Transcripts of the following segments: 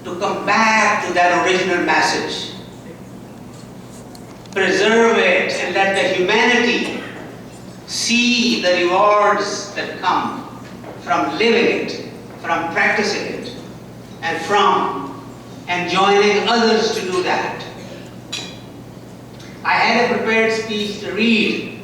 to come back to that original message. Preserve it and let the humanity see the rewards that come from living it, from practicing it, and from enjoining others to do that. I had a prepared speech to read,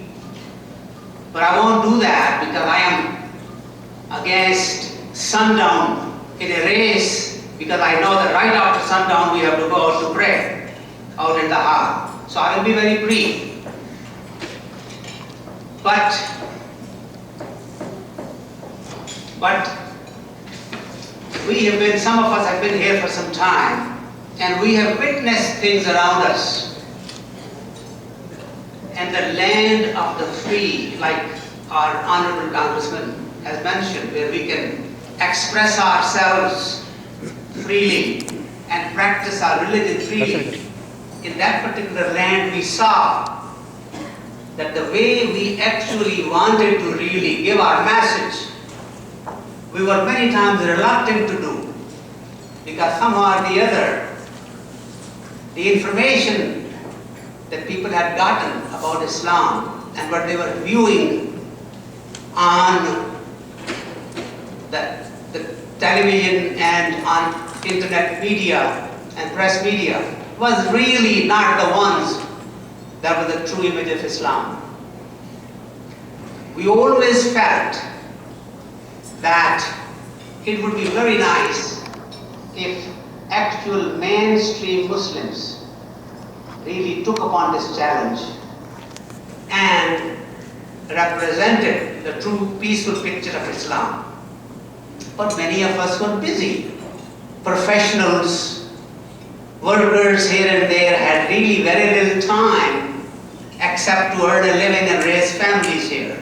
but I won't do that because I am against sundown in a race, because I know that right after sundown we have to go out to pray out in the hall. So I will be very brief. But some of us have been here for some time, and we have witnessed things around us. And the land of the free, like our Honorable Congressman has mentioned, where we can express ourselves freely and practice our religion freely. In that particular land, we saw that the way we actually wanted to really give our message, we were many times reluctant to do, because somehow or the other, the information that people had gotten about Islam and what they were viewing on the television and on internet media and press media was really not the ones that were the true image of Islam. We always felt that it would be very nice if actual mainstream Muslims really took upon this challenge and represented the true peaceful picture of Islam. But many of us were busy. Professionals, workers here and there had really very little time except to earn a living and raise families here.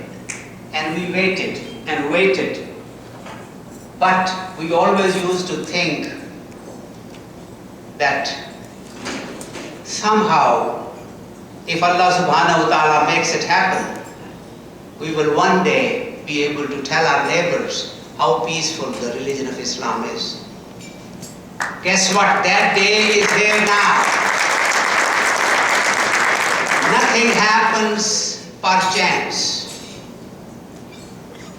And we waited and waited. But we always used to think that somehow, if Allah subhanahu wa ta'ala makes it happen, we will one day be able to tell our neighbors how peaceful the religion of Islam is. Guess what? That day is here now. Nothing happens per chance.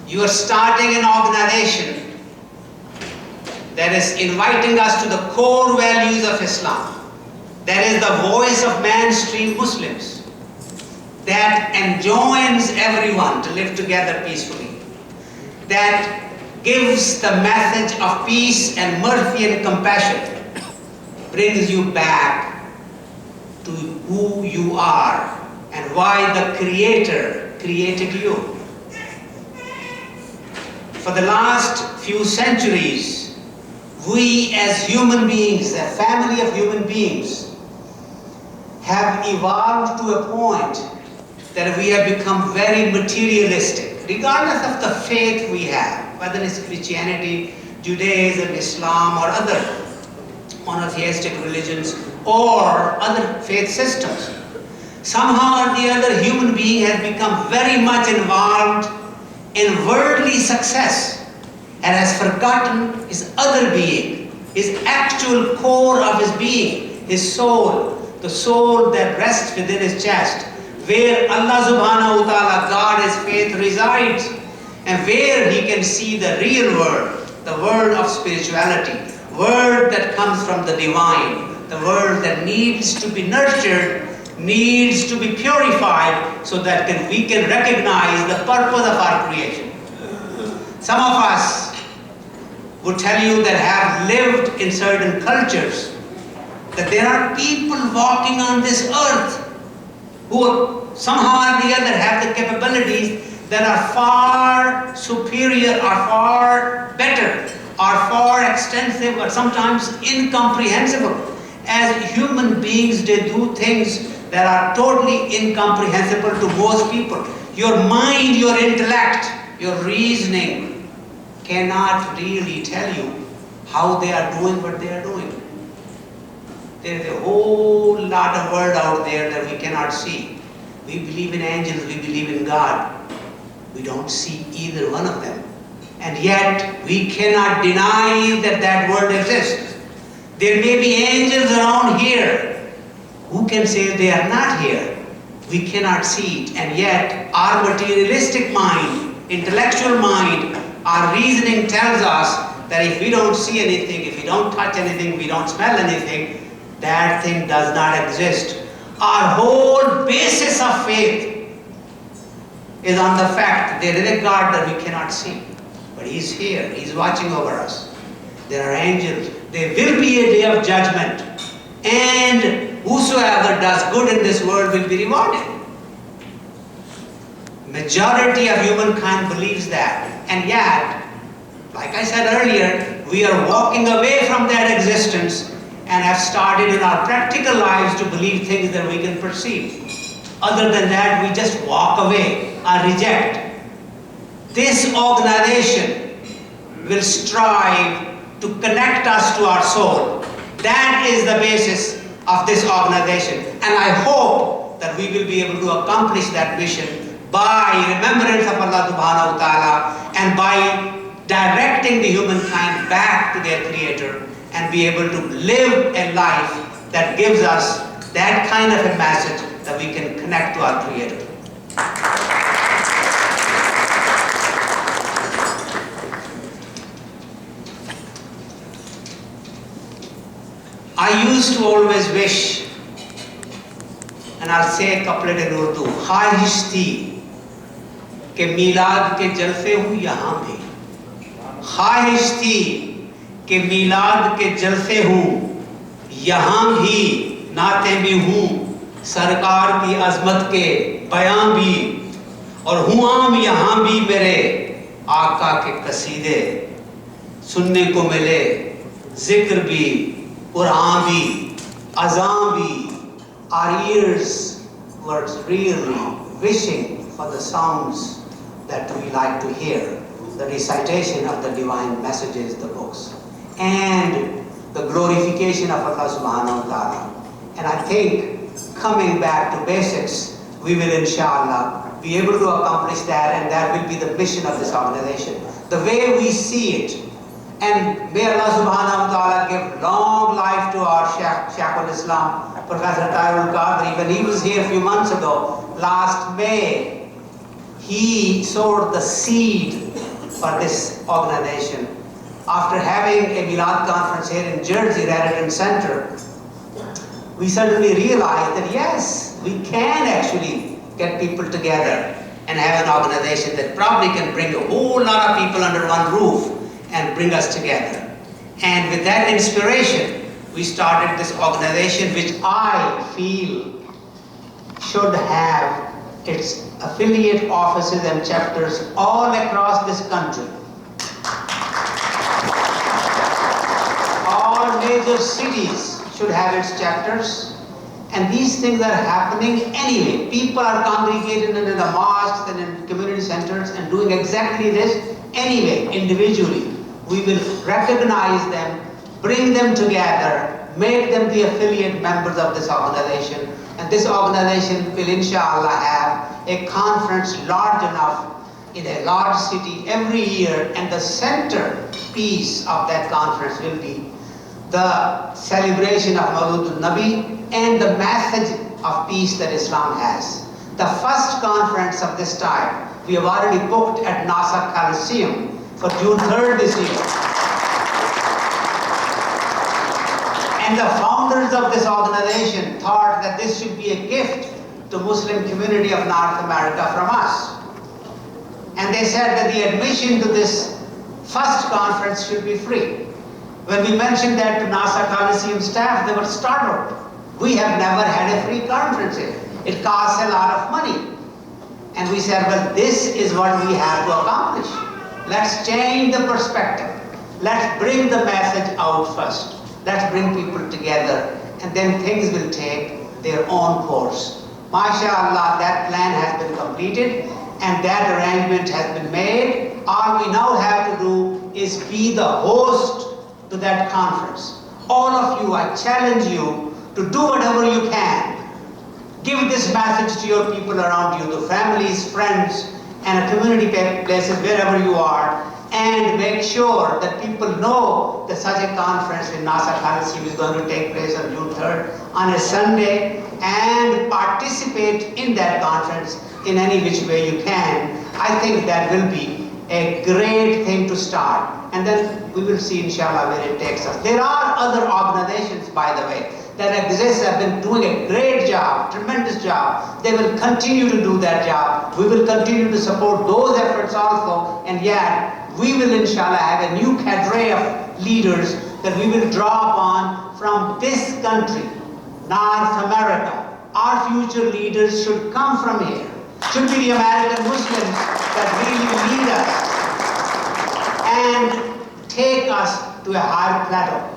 You are starting an organization that is inviting us to the core values of Islam. That is the voice of mainstream Muslims that enjoins everyone to live together peacefully, that gives the message of peace and mercy and compassion, brings you back to who you are and why the Creator created you. For the last few centuries, we as human beings, a family of human beings, have evolved to a point that we have become very materialistic, regardless of the faith we have, whether it's Christianity, Judaism, Islam, or other monotheistic religions, or other faith systems. Somehow or the other, human being has become very much involved in worldly success and has forgotten his other being, his actual core of his being, his soul, the soul that rests within his chest, where Allah subhanahu wa ta'ala, God, his faith, resides, and where he can see the real world, the world of spirituality, world that comes from the divine, the world that needs to be nurtured, needs to be purified, so that we can recognize the purpose of our creation. Some of us would tell you that have lived in certain cultures that there are people walking on this earth who somehow or the other have the capabilities that are far superior, are far better, are far extensive, or sometimes incomprehensible. As human beings, they do things that are totally incomprehensible to most people. Your mind, your intellect, your reasoning cannot really tell you how they are doing what they are doing. There is a whole lot of world out there that we cannot see. We believe in angels, we believe in God. We don't see either one of them. And yet, we cannot deny that that world exists. There may be angels around here. Who can say they are not here? We cannot see it, and yet our materialistic mind, intellectual mind, our reasoning tells us that if we don't see anything, if we don't touch anything, we don't smell anything, that thing does not exist. Our whole basis of faith is on the fact that there is a God that we cannot see. But He's here, He's watching over us. There are angels. There will be a day of judgment. And whosoever does good in this world will be rewarded. Majority of humankind believes that. And yet, like I said earlier, we are walking away from that existence and have started in our practical lives to believe things that we can perceive. Other than that, we just walk away or reject. This organization will strive to connect us to our soul. That is the basis of this organization. And I hope that we will be able to accomplish that mission by remembrance of Allah subhanahu wa ta'ala and by directing the humankind back to their Creator and be able to live a life that gives us that kind of a message that we can connect to our Creator. I used to always wish, and I'll say a couplet in Urdu, ख्वाहिश थी कि मीलाद के जलसे हूँ यहाँ भी, ख्वाहिश थी कि मीलाद के जलसे हूँ यहाँ भी, नाते भी हूँ सरकार की अजमत के बयां भी, और हूँ आम यहाँ भी मेरे आका के कसीदे सुनने को मिले, जिक्र भी, कुरान भी, अज़ां भी. Our ears were really wishing for the sounds that we like to hear, the recitation of the divine messages, the books, and the glorification of Allah subhanahu wa ta'ala. And I think coming back to basics, we will inshallah be able to accomplish that, and that will be the mission of this organization. The way we see it, and may Allah subhanahu wa ta'ala give long life to our Shaykh al-Islam, Professor Tahir al-Qadri. When he was here a few months ago, last May, he sowed the seed for this organization. After having a Milad conference here in Jersey, Raritan Center, we suddenly realized that yes, we can actually get people together and have an organization that probably can bring a whole lot of people under one roof and bring us together. And with that inspiration, we started this organization, which I feel should have its affiliate offices and chapters all across this country. All major cities should have its chapters, and these things are happening anyway. People are congregated in the mosques and in community centers and doing exactly this anyway, individually. We will recognize them, bring them together, make them the affiliate members of this organization, and this organization will inshallah have a conference large enough in a large city every year, and the centerpiece of that conference will be the celebration of Eid-e-Milad-un-Nabi and the message of peace that Islam has. The first conference of this type we have already booked at NASA Coliseum for June 3rd this year. And the founders of this organization thought that this should be a gift to Muslim community of North America from us. And they said that the admission to this first conference should be free. When we mentioned that to NASA Coliseum staff, they were startled. We have never had a free conference here. It costs a lot of money. And we said, well, this is what we have to accomplish. Let's change the perspective. Let's bring the message out first. Let's bring people together, and then things will take their own course. Masha'allah, that plan has been completed, and that arrangement has been made. All we now have to do is be the host to that conference. All of you, I challenge you to do whatever you can. Give this message to your people around you, to families, friends, and community places, wherever you are, and make sure that people know that such a conference in NASA Coliseum is going to take place on June 3rd on a Sunday, and participate in that conference in any which way you can. I think that will be a great thing to start, and then we will see inshallah where it takes us. There are other organizations, by the way, that exist, have been doing a great job, tremendous job. They will continue to do that job. We will continue to support those efforts also, and yet we will inshallah have a new cadre of leaders that we will draw upon from this country, North America. Our future leaders should come from here. Should be the American Muslims that really lead us and take us to a higher plateau.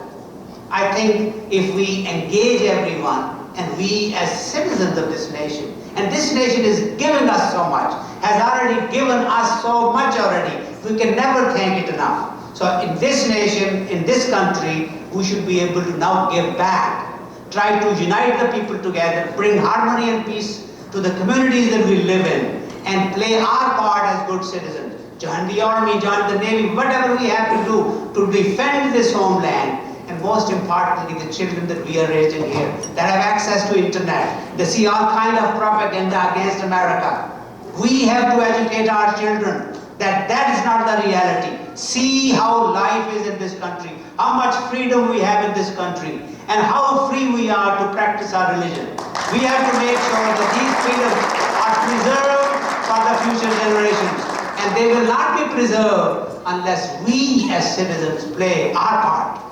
I think if we engage everyone, and we as citizens of this nation, and this nation is giving us so much, has already given us so much already, we can never thank it enough. So in this nation, in this country, we should be able to now give back, try to unite the people together, bring harmony and peace to the communities that we live in, and play our part as good citizens. Join the army, join the navy, whatever we have to do to defend this homeland. And most importantly, the children that we are raising here, that have access to internet, they see all kind of propaganda against America. We have to educate our children that that is not the reality. See how life is in this country, how much freedom we have in this country, and how free we are to practice our religion. We have to make sure that these freedoms are preserved for the future generations. And they will not be preserved unless we as citizens play our part.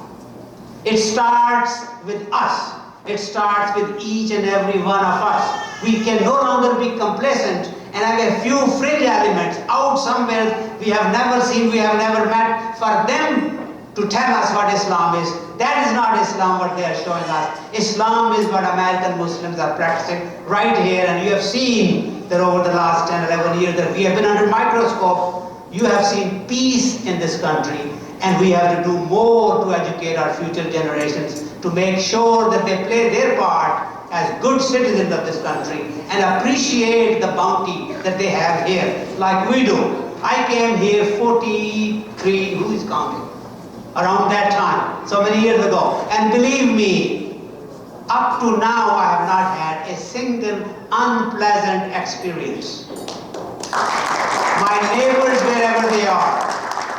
It starts with us. It starts with each and every one of us. We can no longer be complacent and have a few fringe elements out somewhere we have never seen, we have never met, for them to tell us what Islam is. That is not Islam what they are showing us. Islam is what American Muslims are practicing right here, and you have seen that over the last 10, 11 years that we have been under microscope. You have seen peace in this country. And we have to do more to educate our future generations, to make sure that they play their part as good citizens of this country and appreciate the bounty that they have here, like we do. I came here 43, who is counting? Around that time, so many years ago. And believe me, up to now I have not had a single unpleasant experience. My neighbors, wherever they are,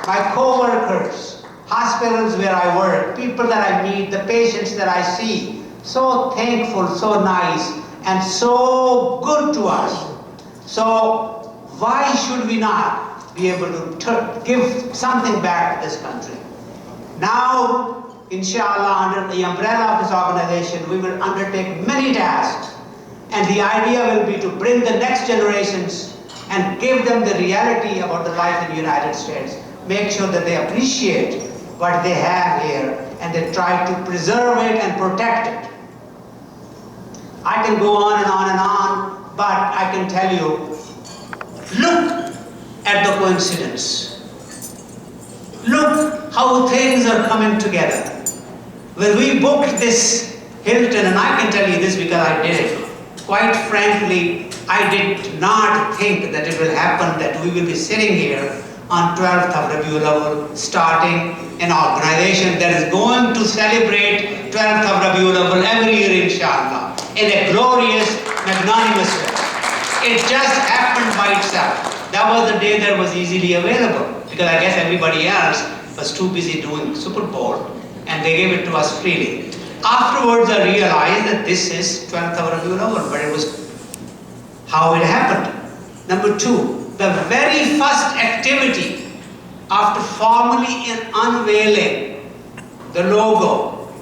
my co-workers, hospitals where I work, people that I meet, the patients that I see, so thankful, so nice, and so good to us. So why should we not be able to give something back to this country? Now, inshallah, under the umbrella of this organization, we will undertake many tasks, and the idea will be to bring the next generations and give them the reality about the life in the United States. Make sure that they appreciate what they have here and they try to preserve it and protect it. I can go on and on and on, but I can tell you, look at the coincidence. Look how things are coming together. When we booked this Hilton, and I can tell you this because I did it, quite frankly, I did not think that it will happen, that we will be sitting here on 12th of Rabiul Awwal, starting an organization that is going to celebrate 12th of Rabiul Awwal every year, inshallah, in a glorious, magnanimous way. It just happened by itself. That was the day that was easily available, because I guess everybody else was too busy doing Super Bowl, and they gave it to us freely. Afterwards, I realized that this is 12th of Rabiul Awwal, but it was how it happened. Number two, the very first activity after formally unveiling the logo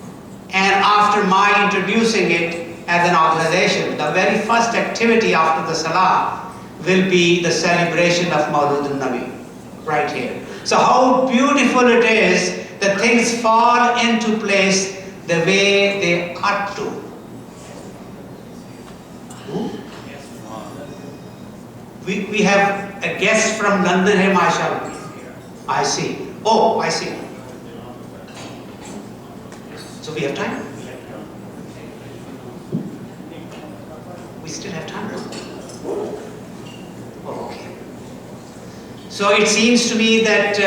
and after my introducing it as an organization, the very first activity after the Salah will be the celebration of Maulud-un-Nabi, right here. So how beautiful it is that things fall into place the way they ought to. We have a guest from London here, Masha'allah. I see. Oh, I see. So we have time? We still have time? Oh, okay. So it seems to me that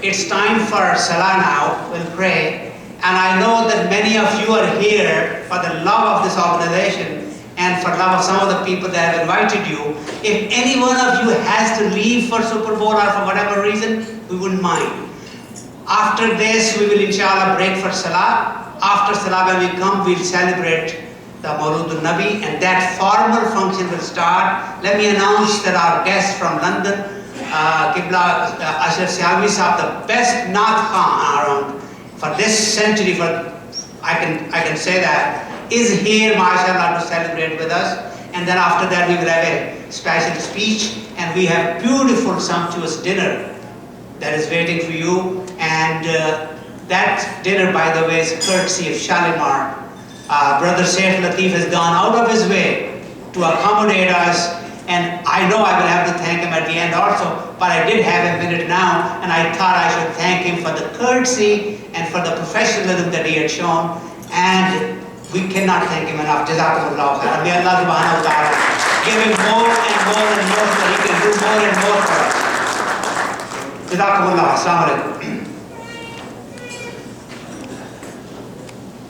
it's time for Salah now. We'll pray. And I know that many of you are here for the love of this organization and for love of some of the people that have invited you. If any one of you has to leave for Super Bowl or for whatever reason, we wouldn't mind. After this, we will inshallah break for Salah. After Salah, when we come, we'll celebrate the Milad-un-Nabi, and that formal function will start. Let me announce that our guest from London, s.a.w, the best Naat Khan around for this century, I can say that, is here, Masha'allah, to celebrate with us. And then after that, we will have a special speech, and we have beautiful, sumptuous dinner that is waiting for you. And that dinner, by the way, is courtesy of Shalimar. Brother Saif Latif has gone out of his way to accommodate us, and I know I will have to thank him at the end also, but I did have a minute now, and I thought I should thank him for the courtesy and for the professionalism that he had shown, and we cannot thank him enough. Jazakumullah khairan. May Allah subhanahu wa ta'ala give him more and more and more so that he can do more and more for us. Jazakumullah. Assalamu alaikum.